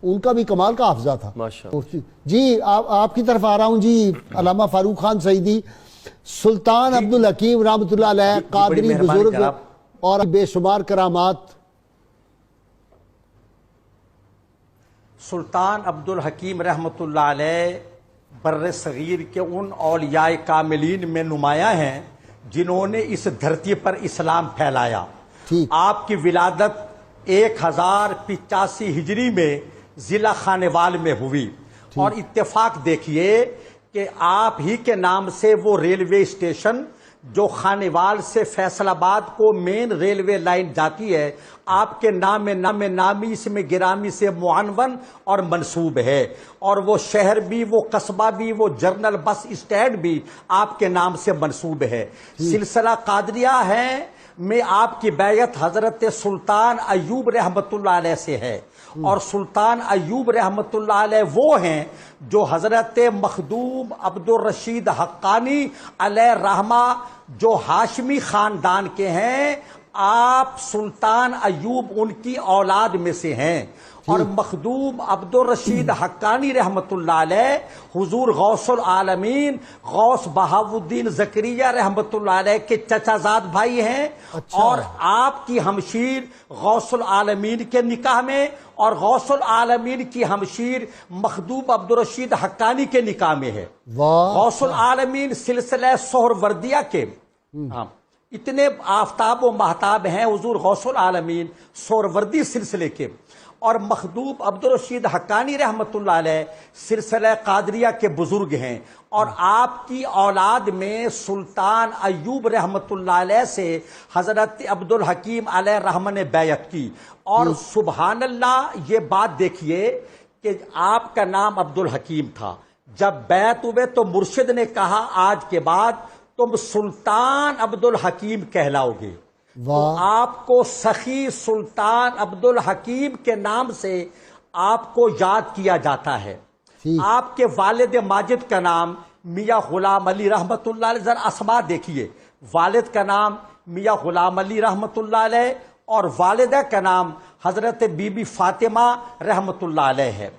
ان کا بھی کمال کا حافظہ تھا ماشاءاللہ۔ جی آپ کی طرف آ رہا ہوں جی، علامہ فاروق خان سعیدی۔ سلطان عبدالحکیم رحمۃ اللہ علیہ قادری بزرگ اور بے شمار کرامات۔ سلطان عبدالحکیم رحمۃ اللہ علیہ بر صغیر کے ان اولیاء کاملین میں نمایاں ہیں جنہوں نے اس دھرتی پر اسلام پھیلایا۔ آپ کی ولادت 1085 ہجری میں ضلع خانوال میں ہوئی، اور اتفاق دیکھیے کہ آپ ہی کے نام سے وہ ریلوے اسٹیشن جو خانوال سے فیصل آباد کو مین ریلوے لائن جاتی ہے، آپ کے نام نامی اس میں گرامی سے معنون اور منسوب ہے، اور وہ شہر بھی، وہ قصبہ بھی، وہ جرنل بس اسٹینڈ بھی آپ کے نام سے منسوب ہے۔ سلسلہ قادریہ ہے میں آپ کی بیعت حضرت سلطان ایوب رحمۃ اللہ علیہ سے ہے، اور سلطان ایوب رحمۃ اللہ علیہ وہ ہیں جو حضرت مخدوم عبد الرشید حقانی علیہ رحمہ جو ہاشمی خاندان کے ہیں، آپ سلطان ایوب ان کی اولاد میں سے ہیں، اور مخدوم عبد الرشید حقانی رحمۃ اللہ علیہ حضور غوث العالمین غوث بہاؤالدین زکریا رحمۃ اللہ علیہ کے چچا زاد بھائی ہیں، اور آپ کی ہمشیر غوث العالمین کے نکاح میں، اور غوث العالمین کی ہمشیر مخدوم عبد الرشید حقانی کے نکاح میں ہے۔ غوث العالمین سلسلہ سہروردیہ کے اتنے آفتاب و مہتاب ہیں حضور غوث العالمین سہروردی سلسلے کے، اور مخدوم عبد الرشید حقانی رحمۃ اللہ علیہ سلسلہ قادریہ کے بزرگ ہیں، اور آپ کی اولاد میں سلطان ایوب رحمۃ اللہ علیہ سے حضرت عبدالحکیم علیہ رحمہ نے بیعت کی۔ اور سبحان اللہ، یہ بات دیکھیے کہ آپ کا نام عبدالحکیم تھا، جب بیعت ہوئے تو مرشد نے کہا آج کے بعد تم سلطان عبدالحکیم کہلاؤ گے، تو آپ کو سخی سلطان عبدالحکیم کے نام سے آپ کو یاد کیا جاتا ہے۔ آپ کے والد ماجد کا نام میاں غلام علی رحمۃ اللہ علیہ، ذرا اسما دیکھیے، والد کا نام میاں غلام علی رحمۃ اللہ علیہ، اور والدہ کا نام حضرت بی بی فاطمہ رحمۃ اللہ علیہ ہے۔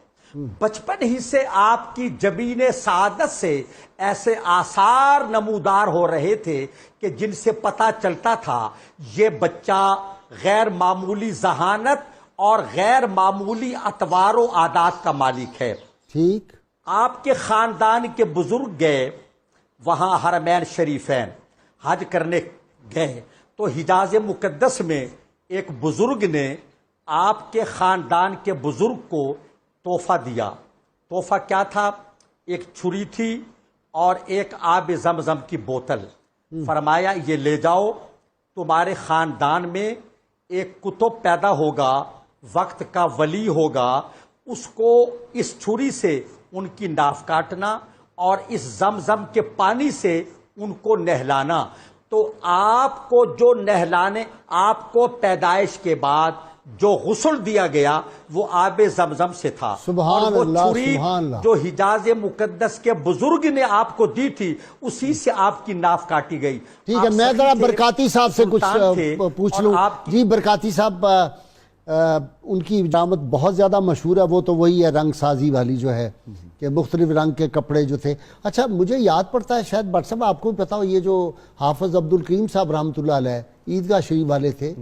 بچپن ہی سے آپ کی جبین سعادت سے ایسے آثار نمودار ہو رہے تھے کہ جن سے پتہ چلتا تھا یہ بچہ غیر معمولی ذہانت اور غیر معمولی اطوار و عادات کا مالک ہے۔ ٹھیک، آپ کے خاندان کے بزرگ گئے وہاں حرمین شریفین حج کرنے گئے، تو حجاز مقدس میں ایک بزرگ نے آپ کے خاندان کے بزرگ کو تحفہ دیا۔ تحفہ کیا تھا؟ ایک چھری تھی اور ایک آب زمزم کی بوتل۔ فرمایا یہ لے جاؤ، تمہارے خاندان میں ایک کتب پیدا ہوگا، وقت کا ولی ہوگا، اس کو اس چھری سے ان کی ناف کاٹنا اور اس زمزم کے پانی سے ان کو نہلانا۔ تو آپ کو جو نہلانے، آپ کو پیدائش کے بعد جو غسل دیا گیا وہ آب زمزم سے تھا، اور وہ چھری جو حجاز مقدس کے بزرگ نے آپ کو دی تھی اسی سے آپ کی ناف کاٹی گئی۔ ٹھیک ہے، میں ذرا برکاتی صاحب سے کچھ پوچھ لوں۔ جی برکاتی صاحب، ان کی جامت بہت زیادہ مشہور ہے، وہ تو وہی ہے رنگ سازی والی جو ہے کہ مختلف رنگ کے کپڑے جو تھے۔ اچھا مجھے یاد پڑتا ہے، شاید بٹ صاحب آپ کو بھی پتا ہو، یہ جو حافظ عبدالکریم صاحب رحمۃ اللہ علیہ عیدگاہ شریف والے تھے،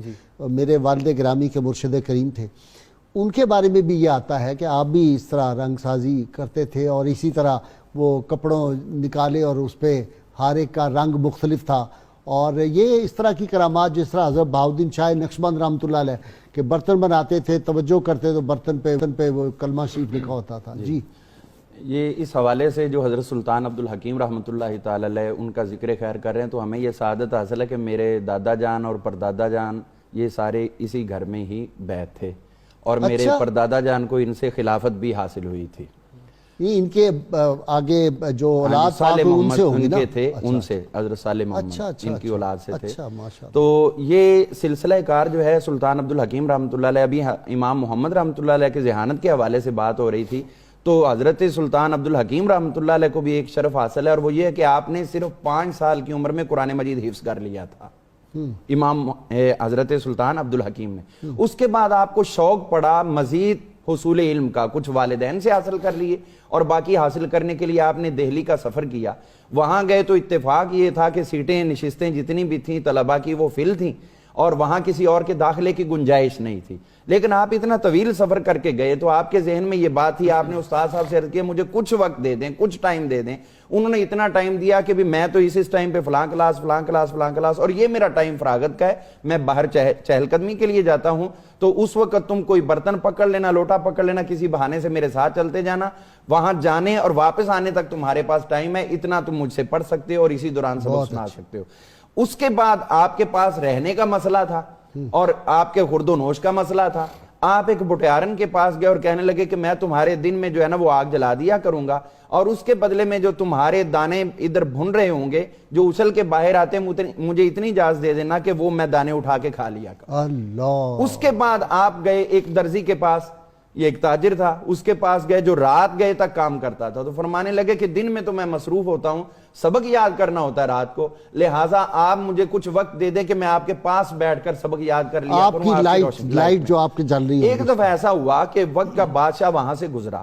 میرے والد گرامی کے مرشد کریم تھے، ان کے بارے میں بھی یہ آتا ہے کہ آپ بھی اس طرح رنگ سازی کرتے تھے، اور اسی طرح وہ کپڑوں نکالے اور اس پہ ہر ایک کا رنگ مختلف تھا، اور یہ اس طرح کی کرامات جس طرح حضرت بہاؤالدین شاہ نقشبند رحمۃ اللہ علیہ کہ برتن بناتے تھے، توجہ کرتے تو برتن پہ وہ کلمہ شریف لکھا ہوتا تھا۔ جی یہ اس حوالے سے جو حضرت سلطان عبدالحکیم رحمۃ اللہ تعالی علیہ ان کا ذکر خیر کر رہے ہیں، تو ہمیں یہ سعادت حاصل ہے کہ میرے دادا جان اور پردادا جان یہ سارے اسی گھر میں ہی بیعت تھے، اور میرے پردادا جان کو ان سے خلافت بھی حاصل ہوئی تھی۔ یہ ان کے آگے جو اولاد صالح محمد ان کے تھے، ان سے حضرت صالح محمد ان کی اولاد سے تھے۔ تو یہ سلسلہ کار جو ہے سلطان عبدالحکیم رحمۃ اللہ علیہ، ابھی امام محمد رحمۃ اللہ علیہ کے ذہانت کے حوالے سے بات ہو رہی تھی، تو حضرت سلطان عبدالحکیم رحمۃ اللہ علیہ کو بھی ایک شرف حاصل ہے، اور وہ یہ ہے کہ آپ نے صرف 5 سال کی عمر میں قرآن مجید حفظ کر لیا تھا، امام حضرت سلطان عبدالحکیم نے۔ اس کے بعد آپ کو شوق پڑا مزید حصول علم کا، کچھ والدین سے حاصل کر لیے اور باقی حاصل کرنے کے لیے آپ نے دہلی کا سفر کیا. وہاں گئے تو اتفاق یہ تھا کہ سیٹیں نشستیں جتنی بھی تھیں طلباء کی وہ فل تھیں اور وہاں کسی اور کے داخلے کی گنجائش نہیں تھی. لیکن آپ اتنا طویل سفر کر کے گئے تو آپ کے ذہن میں یہ بات تھی, آپ نے استاد صاحب سے عرض کیا مجھے کچھ وقت دے دیں, کچھ ٹائم دے دیں. انہوں نے اتنا ٹائم دیا کہ بھی میں تو اس ٹائم پہ فلاں کلاس اور یہ میرا ٹائم فراغت کا ہے, میں باہر چہل قدمی کے لیے جاتا ہوں, تو اس وقت تم کوئی برتن پکڑ لینا, لوٹا پکڑ لینا, کسی بہانے سے میرے ساتھ چلتے جانا, وہاں جانے اور واپس آنے تک تمہارے پاس ٹائم ہے, اتنا تم مجھ سے پڑھ سکتے ہو اور اسی دوران سبق سنا سکتے ہو. اس کے بعد آپ کے پاس رہنے کا مسئلہ تھا اور آپ کے خورد و نوش کا مسئلہ تھا. آپ ایک بٹیارن کے پاس گئے اور کہنے لگے کہ میں تمہارے دن میں جو ہے نا وہ آگ جلا دیا کروں گا اور اس کے بدلے میں جو تمہارے دانے ادھر بھن رہے ہوں گے جو اچھل کے باہر آتے ہیں مجھے اتنی اجازت دے دینا کہ وہ میں دانے اٹھا کے کھا لیا کروں. اللہ. اس کے بعد آپ گئے ایک درزی کے پاس, یہ ایک تاجر تھا, اس کے پاس گئے جو رات گئے تک کام کرتا تھا, تو فرمانے لگے کہ دن میں تو میں مصروف ہوتا ہوں, سبق یاد کرنا ہوتا ہے رات کو, لہٰذا آپ مجھے کچھ وقت دے دیں کہ میں آپ کے پاس بیٹھ کر سبق یاد کر لیا کروں. آپ کی لائٹ جو آپ کے جل رہی ہے. ایک دفعہ ایسا ہوا کہ وقت کا بادشاہ وہاں سے گزرا,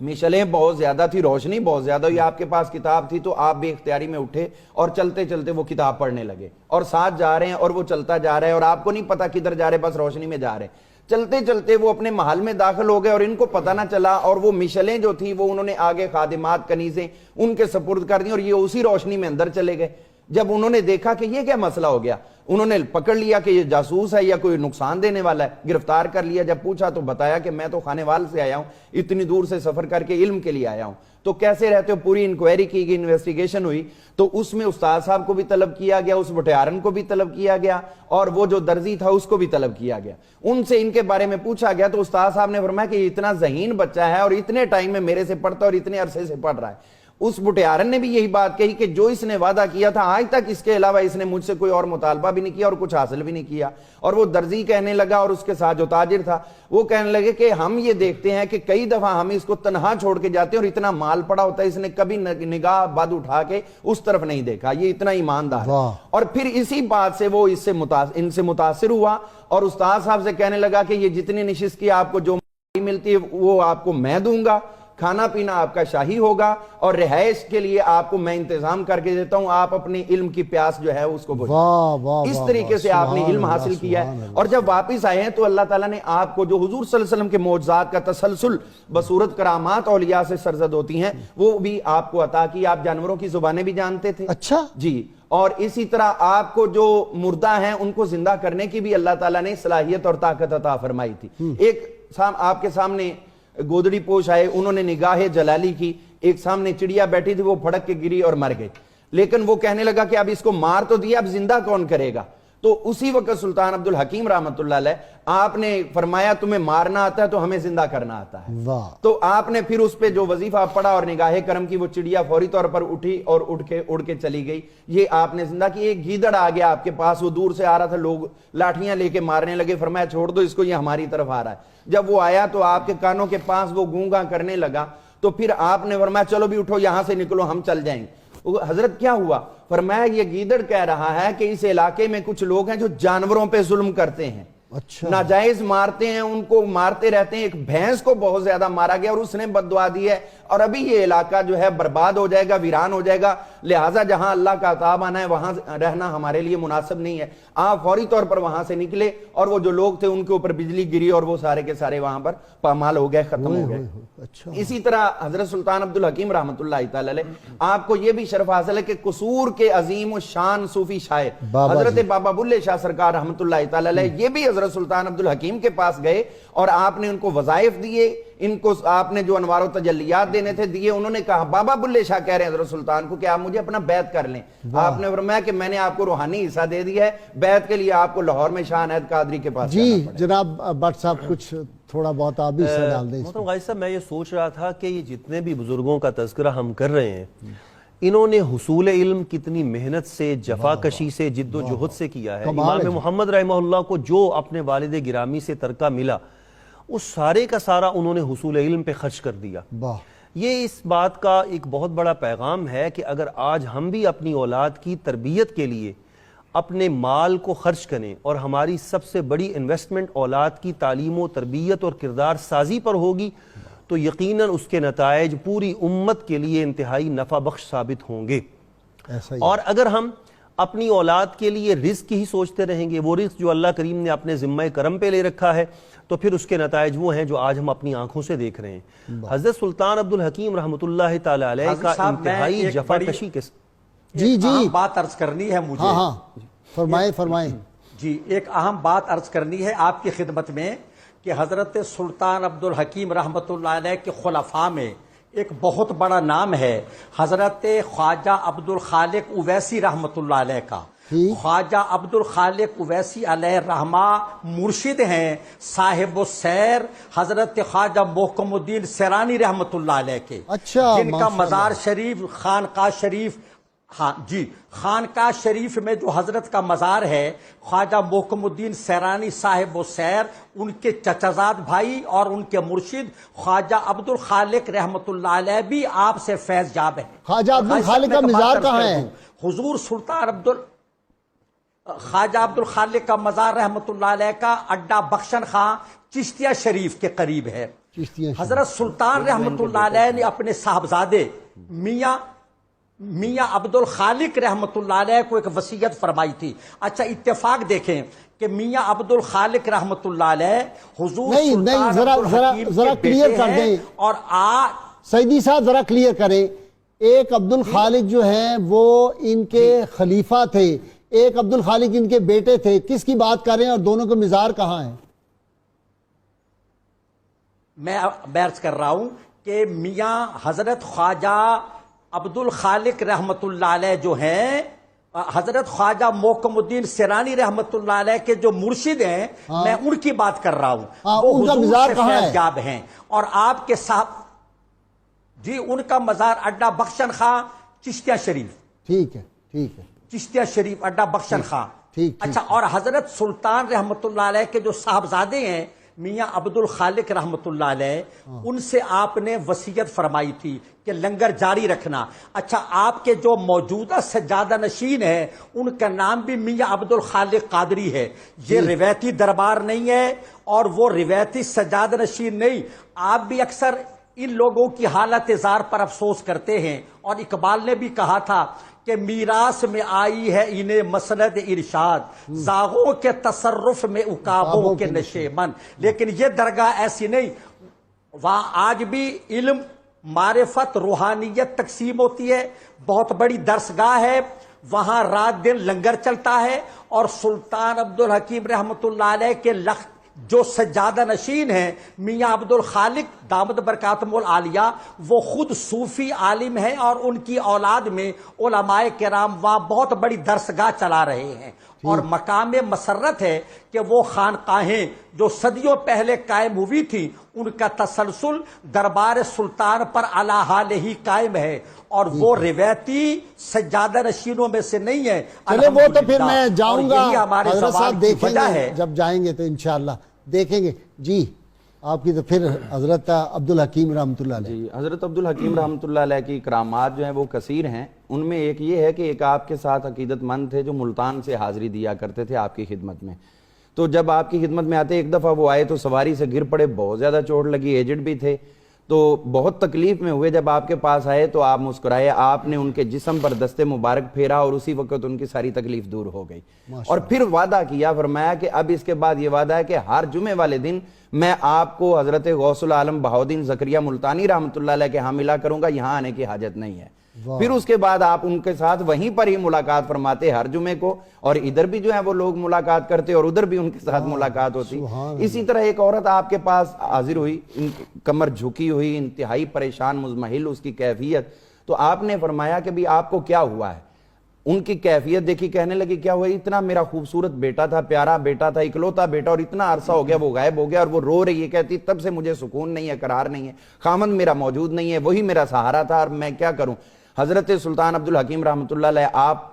مشلیں بہت زیادہ تھی, روشنی بہت زیادہ ہوئی, آپ کے پاس کتاب تھی, تو آپ بے اختیاری میں اٹھے اور چلتے چلتے وہ کتاب پڑھنے لگے اور ساتھ جا رہے ہیں اور وہ چلتا جا رہا ہے اور آپ کو نہیں پتا کدھر جا رہے, بس روشنی میں جا رہے ہیں. چلتے چلتے وہ اپنے محل میں داخل ہو گئے اور ان کو پتہ نہ چلا, اور وہ مشلیں جو تھی وہ انہوں نے آگے خادمات کنیزیں ان کے سپرد کر دیں اور یہ اسی روشنی میں اندر چلے گئے. جب انہوں نے دیکھا کہ یہ کیا مسئلہ ہو گیا, انہوں نے پکڑ لیا کہ یہ جاسوس ہے یا کوئی نقصان دینے والا ہے, گرفتار کر لیا. جب پوچھا تو بتایا کہ میں تو خانے وال سے آیا ہوں, اتنی دور سے سفر کر کے علم کے لیے آیا ہوں. تو کیسے رہتے ہو, پوری انکوائری کی گئی, انویسٹیگیشن ہوئی, تو اس میں استاد صاحب کو بھی طلب کیا گیا, اس بٹیارن کو بھی طلب کیا گیا اور وہ جو درزی تھا اس کو بھی طلب کیا گیا. ان سے ان کے بارے میں پوچھا گیا تو استاد صاحب نے فرمایا کہ یہ اتنا ذہین بچہ ہے اور اتنے ٹائم میں میرے سے پڑھتا اور اتنے عرصے سے پڑھ رہا ہے. اس بٹیارن نے بھی یہی بات کہی کہ جو اس نے وعدہ کیا تھا آج تک اس کے علاوہ اس نے مجھ سے کوئی اور مطالبہ بھی نہیں کیا اور کچھ حاصل بھی نہیں کیا. اور وہ درزی کہنے لگا اور اس کے ساتھ جو تاجر تھا وہ کہنے لگے کہ ہم یہ دیکھتے ہیں کہ کئی دفعہ ہم اس کو تنہا چھوڑ کے جاتے ہیں اور اتنا مال پڑا ہوتا ہے, اس نے کبھی نگاہ بد اٹھا کے اس طرف نہیں دیکھا, یہ اتنا ایماندار ہے. اور پھر اسی بات سے وہ ان سے متاثر ہوا اور استاد صاحب سے کہنے لگا کہ یہ جتنی نشست کی آپ کو جو ملتی ہے وہ آپ کو میں دوں گا, کھانا پینا آپ کا شاہی ہوگا اور رہائش کے لیے آپ کو میں انتظام کر کے دیتا ہوں, آپ اپنی علم کی پیاس جو ہے اس کو بجھائیں. اس طریقے سے آپ نے علم حاصل کیا ہے. اور جب واپس آئے ہیں تو اللہ تعالیٰ نے آپ کو جو حضور صلی اللہ علیہ وسلم کے معجزات کا تسلسل بصورت کرامات اولیاء سے سرزد ہوتی ہیں وہ بھی آپ کو عطا کی. آپ جانوروں کی زبانیں بھی جانتے تھے. اچھا جی. اور اسی طرح آپ کو جو مردہ ہیں ان کو زندہ کرنے کی بھی اللہ تعالیٰ نے صلاحیت اور طاقت عطا فرمائی تھی. ایک آپ کے سامنے گودڑی پوش آئے, انہوں نے نگاہ جلالی کی, ایک سامنے چڑیا بیٹھی تھی وہ پھڑک کے گری اور مر گئی, لیکن وہ کہنے لگا کہ اب اس کو مار تو دیا, اب زندہ کون کرے گا. تو اسی وقت سلطان عبد الحکیم رحمۃ اللہ علیہ آپ نے فرمایا تمہیں مارنا آتا ہے تو ہمیں زندہ کرنا آتا ہے. تو آپ نے پھر اس پہ جو وظیفہ پڑھا اور نگاہ کرم کی, وہ چڑیا فوری طور پر اٹھی اور اڑ کے چلی گئی. یہ آپ نے زندہ کی. ایک گیدڑ آ گیا آپ کے پاس, وہ دور سے آ رہا تھا, لوگ لاٹھیاں لے کے مارنے لگے, فرمایا چھوڑ دو اس کو, یہ ہماری طرف آ رہا ہے. جب وہ آیا تو آپ کے کانوں کے پاس وہ گونگا کرنے لگا, تو پھر آپ نے فرمایا چلو بھی اٹھو یہاں سے نکلو ہم چل جائیں گے. حضرت کیا ہوا؟ فرمایا یہ گیدڑ کہہ رہا ہے کہ اس علاقے میں کچھ لوگ ہیں جو جانوروں پہ ظلم کرتے ہیں, ناجائز مارتے ہیں, ان کو مارتے رہتے ہیں. ایک بھینس کو بہت زیادہ مارا گیا اور اس نے بد دعا دی ہے اور ابھی یہ علاقہ جو ہے برباد ہو جائے گا, ویران ہو جائے گا, لہٰذا جہاں اللہ کا عذاب آنا ہے وہاں رہنا ہمارے لیے مناسب نہیں ہے. آپ فوری طور پر وہاں سے نکلے اور وہ جو لوگ تھے ان کے اوپر بجلی گری اور وہ سارے کے سارے وہاں پر پامال ہو گئے, ختم ہو گئے. اسی طرح حضرت سلطان عبد الحکیم رحمۃ اللہ تعالی علیہ آپ کو یہ بھی شرف حاصل ہے کہ قصور کے عظیم و شان صوفی شاعر حضرت بابا بلے شاہ سرکار رحمۃ اللہ تعالی علیہ یہ بھی حضرت سلطان عبد الحکیم کے پاس گئے اور آپ نے ان کو وظائف دیے, ان کو آپ نے جو انوار و تجلیات دینے تھے دیے. انہوں نے کہا بابا بلے شاہ کہہ رہے ہیں حضرت سلطان کو کہ آپ مجھے اپنا بیعت کر لیں. آپ نے فرمایا کہ میں نے آپ کو روحانی حصہ دے دیا ہے, بیعت کے لیے آپ کو لاہور میں شاہ عنایت قادری کے پاس جی جناب بٹ صاحب کچھ تھوڑا بہت آپ بھی حصہ ڈال دیں. محترم غازی صاحب میں یہ سوچ رہا تھا کہ یہ جتنے بھی بزرگوں کا تذکرہ ہم کر رہے ہیں انہوں نے حصول علم کتنی محنت سے, جفا کشی سے, جد و جہد سے کیا ہے. امام محمد رحمہ اللہ کو جو اپنے والد گرامی سے ترکہ ملا اس سارے کا سارا انہوں نے حصول علم پہ خرچ کر دیا. یہ اس بات کا ایک بہت بڑا پیغام ہے کہ اگر آج ہم بھی اپنی اولاد کی تربیت کے لیے اپنے مال کو خرچ کریں اور ہماری سب سے بڑی انویسٹمنٹ اولاد کی تعلیم و تربیت اور کردار سازی پر ہوگی تو یقیناً اس کے نتائج پوری امت کے لیے انتہائی نفع بخش ثابت ہوں گے۔ اور اگر ہم اپنی اولاد کے لیے رزق ہی سوچتے رہیں گے، وہ رزق جو اللہ کریم نے اپنے ذمہ کرم پہ لے رکھا ہے، تو پھر اس کے نتائج وہ ہیں جو آج ہم اپنی آنکھوں سے دیکھ رہے ہیں۔ حضرت سلطان عبدالحکیم رحمۃ اللہ تعالی علیہ کا انتہائی جفا کشی کے جی بات عرض کرنی ہے مجھے۔ ہاں فرمائیں جی، ایک اہم بات عرض کرنی ہے آپ کی خدمت میں کہ حضرت سلطان عبدالحکیم رحمۃ اللہ علیہ کے خلفاء میں ایک بہت بڑا نام ہے حضرت خواجہ عبدالخالق اویسی رحمۃ اللہ علیہ کا۔ خواجہ عبدالخالق اویسی علیہ الرحمہ مرشد ہیں صاحب السیر حضرت خواجہ محکم الدین سیرانی رحمۃ اللہ علیہ کے، جن کا مزار شریف خانقاہ شریف، ہاں جی، خانقاہ شریف میں جو حضرت کا مزار ہے خواجہ محکم الدین سیرانی صاحب و سیر، ان کے چچزاد بھائی اور ان کے مرشد خواجہ عبدالخالق رحمۃ اللہ علیہ بھی آپ سے فیض یاب ہے۔ خواجہ عبدالخالق کا مزار کہاں ہے؟ حضور سلطان خواجہ عبدالخالق کا مزار رحمۃ اللہ علیہ کا اڈا بخشن خاں چشتیہ شریف کے قریب ہے۔ حضرت سلطان رحمۃ اللہ علیہ نے اپنے صاحبزادے میاں عبدالخالق رحمۃ اللہ علیہ کو ایک وصیت فرمائی تھی۔ اچھا اتفاق دیکھیں کہ میاں عبدالخالق رحمۃ اللہ علیہ حضور سلطان عبدالحکیم ذرا کلیئر کر دیں، اور سیدی صاحب ذرا کلیئر کریں، ایک عبدالخالق جو ہیں وہ ان کے خلیفہ تھے، ایک عبدالخالق ان کے بیٹے تھے، کس کی بات کر رہے ہیں اور دونوں کے مزار کہاں ہیں؟ میں عرض کر رہا ہوں کہ میاں حضرت خواجہ عبدالخالق رحمۃ اللہ علیہ جو ہیں حضرت خواجہ محکم الدین سیرانی رحمۃ اللہ علیہ کے جو مرشد ہیں، میں ان کی بات کر رہا ہوں، وہ حضور سے فیض یاب ہیں۔ اور آپ کے صاحب جی ان کا مزار اڈا بخشن خاں چشتیہ شریف، ٹھیک ہے چشتیہ شریف اڈا بخشن خاں۔ اچھا، اور حضرت سلطان رحمۃ اللہ علیہ کے جو صاحبزادے ہیں میاں عبدالخالق رحمۃ اللہ علیہ، ان سے آپ نے وصیت فرمائی تھی کہ لنگر جاری رکھنا۔ اچھا، آپ کے جو موجودہ سجادہ نشین ہیں ان کا نام بھی میاں عبدالخالق قادری ہے۔ یہ روایتی دربار نہیں ہے اور وہ روایتی سجادہ نشین نہیں۔ آپ بھی اکثر ان لوگوں کی حالت زار پر افسوس کرتے ہیں، اور اقبال نے بھی کہا تھا کہ میراث میں آئی ہے انہیں مسند ارشاد، زاغوں کے تصرف میں عقابوں کے نشیمن۔ لیکن یہ درگاہ ایسی نہیں، وہاں آج بھی علم، معرفت، روحانیت تقسیم ہوتی ہے، بہت بڑی درسگاہ ہے، وہاں رات دن لنگر چلتا ہے، اور سلطان عبدالحکیم رحمۃ اللہ علیہ کے جو سجادہ نشین ہیں میاں عبدالخالق دامت برکاتہم العالیہ، وہ خود صوفی عالم ہیں، اور ان کی اولاد میں علماء کرام وہاں بہت بڑی درسگاہ چلا رہے ہیں۔ اور مقام مسرت ہے کہ وہ خانقاہیں جو صدیوں پہلے قائم ہوئی تھی ان کا تسلسل دربار سلطان پر علی حال ہی قائم ہے، اور وہ روایتی سجادہ نشینوں میں سے نہیں ہے۔ چلے وہ تو پھر میں جاؤں گا، حضرت صاحب دیکھیں گے جب جائیں گے تو انشاءاللہ دیکھیں گے۔ جی آپ کی تو پھر حضرت عبدالحکیم رحمۃ اللہ علیہ۔ جی، حضرت عبدالحکیم رحمۃ اللہ علیہ کی کرامات جو ہیں وہ کثیر ہیں۔ ان میں ایک یہ ہے کہ ایک آپ کے ساتھ عقیدت مند تھے جو ملتان سے حاضری دیا کرتے تھے آپ کی خدمت میں۔ تو جب آپ کی خدمت میں آتے ایک دفعہ وہ آئے تو سواری سے گر پڑے، بہت زیادہ چوٹ لگی، ایجڈ بھی تھے، تو بہت تکلیف میں ہوئے۔ جب آپ کے پاس آئے تو آپ مسکرائے، آپ نے ان کے جسم پر دست مبارک پھیرا اور اسی وقت ان کی ساری تکلیف دور ہو گئی۔ اور پھر وعدہ کیا، فرمایا کہ اب اس کے بعد یہ وعدہ ہے کہ ہر جمعے والے دن میں آپ کو حضرت غوث العالم بہاؤالدین زکریا ملتانی رحمۃ اللہ علیہ کے ہاں ملا کروں گا، یہاں آنے کی حاجت نہیں ہے۔ پھر اس کے بعد آپ ان کے ساتھ وہیں پر ہی ملاقات فرماتے ہر جمعے کو، اور ادھر بھی جو ہے وہ لوگ ملاقات کرتے اور ادھر بھی ان کے ساتھ ملاقات ہوتی۔ اسی طرح ایک عورت آپ کے پاس حاضر ہوئی، کمر جھکی ہوئی، انتہائی پریشان مضمحل اس کی کیفیت، تو آپ نے فرمایا کہ بھی آپ کو کیا ہوا ہے؟ ان کی کیفیت دیکھی، کہنے لگی کیا ہوا؟ اتنا میرا خوبصورت بیٹا تھا، پیارا بیٹا تھا، اکلوتا بیٹا، اور اتنا عرصہ ہو گیا وہ غائب ہو گیا، اور وہ رو رہی ہے، کہتی تب سے مجھے سکون نہیں ہے، قرار نہیں ہے، خامند میرا موجود نہیں ہے، وہی میرا سہارا تھا، اور میں کیا کروں؟ حضرت سلطان عبدالحکیم رحمۃ اللہ علیہ آپ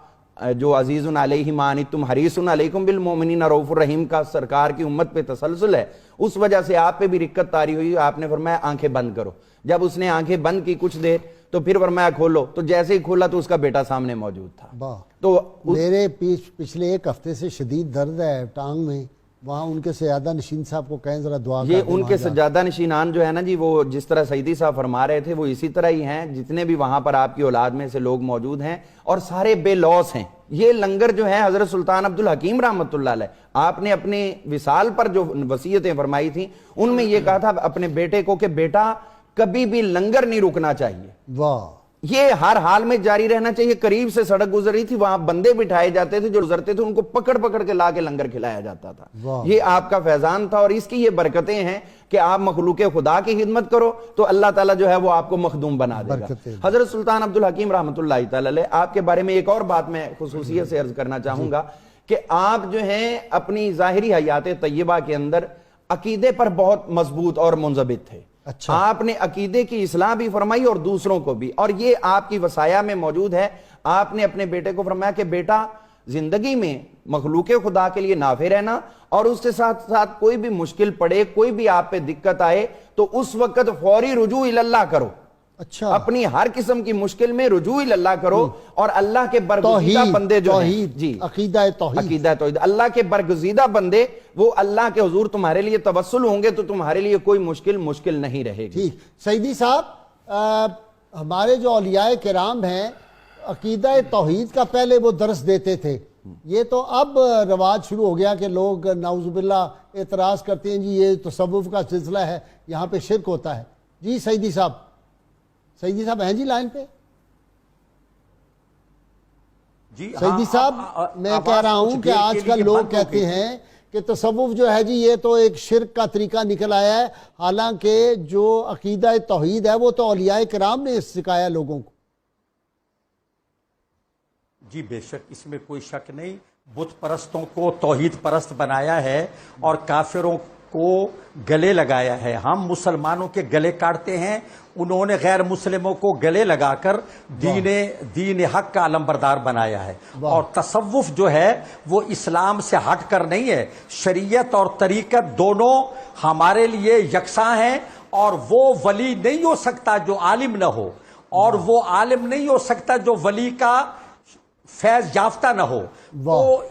جو عزیز علیہ ما عنتم حریص علیکم بالمؤمنین رؤوف الرحیم کا سرکار کی امت پہ تسلسل ہے، اس وجہ سے آپ پہ بھی رکت طاری ہوئی. آپ نے فرمایا آنکھیں بند کرو. جب اس نے آنکھیں بند کی کچھ دیر تو پھر فرمایا کھولو، تو جیسے ہی کھولا تو اس کا بیٹا سامنے موجود تھا. تو میرے پچھلے ایک ہفتے سے شدید درد ہے ٹانگ میں، وہاں ان کے سجادہ نشین صاحب کو کہیں ذرا دعا کر دیں. یہ ان کے سجادہ نشینان جو ہے نا جی، وہ جس طرح سیدی صاحب فرما رہے تھے وہ اسی طرح ہی ہیں. جتنے بھی وہاں پر آپ کی اولاد میں سے لوگ موجود ہیں اور سارے بے لوث ہیں. یہ لنگر جو ہے حضرت سلطان عبدالحکیم رحمۃ اللہ علیہ، آپ نے اپنے وصال پر جو وصیتیں فرمائی تھیں ان میں یہ کہا تھا اپنے بیٹے کو کہ بیٹا کبھی بھی لنگر نہیں رکنا چاہیے. واہ، یہ ہر حال میں جاری رہنا چاہیے. قریب سے سڑک گزر رہی تھی، وہاں بندے بٹھائے جاتے تھے جو گزرتے تھے، ان کو پکڑ پکڑ کے لا کے لنگر کھلایا جاتا تھا. یہ آپ کا فیضان تھا اور اس کی یہ برکتیں ہیں کہ آپ مخلوق خدا کی خدمت کرو تو اللہ تعالیٰ جو ہے وہ آپ کو مخدوم بنا دے گا. حضرت سلطان عبدالحکیم رحمۃ اللہ تعالی علیہ، آپ کے بارے میں ایک اور بات میں خصوصیت سے عرض کرنا چاہوں گا کہ آپ جو ہیں اپنی ظاہری حیات طیبہ کے اندر عقیدے پر بہت مضبوط اور منضبط تھے. آپ نے عقیدے کی اصلاح بھی فرمائی اور دوسروں کو بھی، اور یہ آپ کی وصایا میں موجود ہے. آپ نے اپنے بیٹے کو فرمایا کہ بیٹا زندگی میں مخلوق خدا کے لیے نافع رہنا، اور اس کے ساتھ ساتھ کوئی بھی مشکل پڑے، کوئی بھی آپ پہ دقت آئے تو اس وقت فوری رجوع اللہ کرو. اچھا، اپنی ہر قسم کی مشکل میں رجوع اللہ کرو، اور اللہ کے برگزیدہ بندے جو ہیں، جی عقیدہ توحید، اللہ کے برگزیدہ بندے وہ اللہ کے حضور تمہارے لیے توسل ہوں گے تو تمہارے لیے کوئی مشکل نہیں رہے گی. سیدی صاحب، ہمارے جو اولیاء کرام ہیں عقیدہ توحید کا پہلے وہ درس دیتے تھے. یہ تو اب رواج شروع ہو گیا کہ لوگ نعوذ باللہ اعتراض کرتے ہیں جی یہ تصوف کا سلسلہ ہے، یہاں پہ شرک ہوتا ہے. جی سیدی صاحب ہیں جی لائن پہ؟ جی سیدی صاحب، میں کہہ رہا ہوں کہ آج کل لوگ کہتے ہیں کہ تصوف جو ہے جی یہ تو ایک شرک کا طریقہ نکل آیا ہے، حالانکہ جو عقیدہ توحید ہے وہ تو اولیاء کرام نے سکھایا لوگوں کو. جی بے شک، اس میں کوئی شک نہیں. بت پرستوں کو توحید پرست بنایا ہے اور کافروں کو گلے لگایا ہے. ہم مسلمانوں کے گلے کاٹتے ہیں، انہوں نے غیر مسلموں کو گلے لگا کر دین حق کا علمبردار بنایا ہے. اور تصوف جو ہے وہ اسلام سے ہٹ کر نہیں ہے. شریعت اور طریقت دونوں ہمارے لیے یکساں ہیں، اور وہ ولی نہیں ہو سکتا جو عالم نہ ہو، اور وہ عالم نہیں ہو سکتا جو ولی کا فیض یافتہ نہ ہو. تو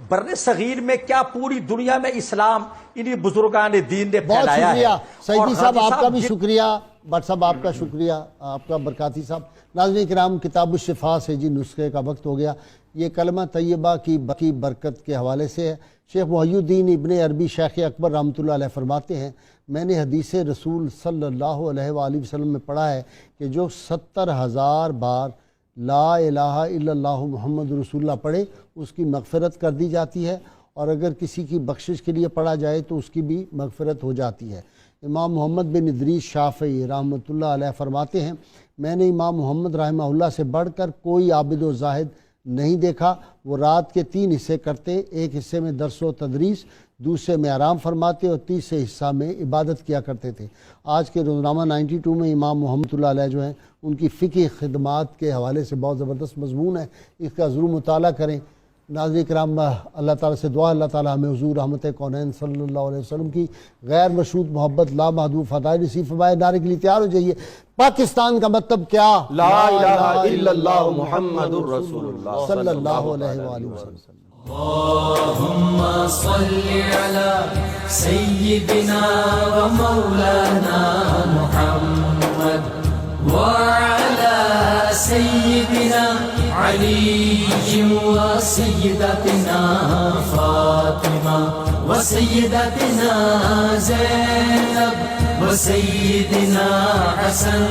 برِ صغیر میں کیا پوری دنیا میں اسلام انہی بزرگان دین نے پھیلایا ہے. سیدی صاحب آپ کا بھی شکریہ، بٹ صاحب آپ کا شکریہ، آپ کا برکاتی صاحب. ناظرین کرام، کتاب الشفا سے جی نسخے کا وقت ہو گیا. یہ کلمہ طیبہ کی برکت کے حوالے سے ہے. شیخ محی الدین ابن عربی شیخ اکبر رحمۃ اللہ علیہ فرماتے ہیں، میں نے حدیث رسول صلی اللہ علیہ وآلہ وسلم میں پڑھا ہے کہ جو 70,000 بار لا الہ الا اللہ محمد رسول اللہ پڑھے اس کی مغفرت کر دی جاتی ہے، اور اگر کسی کی بخشش کے لیے پڑھا جائے تو اس کی بھی مغفرت ہو جاتی ہے. امام محمد بن ادریس شافعی رحمۃ اللہ علیہ فرماتے ہیں، میں نے امام محمد رحمہ اللہ سے بڑھ کر کوئی عابد و زاہد نہیں دیکھا. وہ رات کے 3 حصے کرتے، ایک حصے میں درس و تدریس، دوسرے میں آرام فرماتے اور تیسرے حصہ میں عبادت کیا کرتے تھے. آج کے روزنامہ 92 میں امام محمد اللہ علیہ جو ہیں ان کی فقہی خدمات کے حوالے سے بہت زبردست مضمون ہے، اس کا ضرور مطالعہ کریں. ناظرین کرام، اللہ تعالیٰ سے دعا اللہ تعالیٰ ہمیں حضور رحمت کونین صلی اللہ علیہ وسلم کی غیر مشروط محبت لامحدود فضائل نصیب فرمائے. نعرے کے لیے تیار ہو جائیے. پاکستان کا مطلب کیا؟ لا الہ الا اللہ محمد الرسول اللہ صلی اللہ علیہ وآلہ وسلم. اللهم صل على سيدنا ومولانا محمد وعلى سيدنا علي وسيدتنا فاطمة وسيدتنا زينب وسيدنا حسن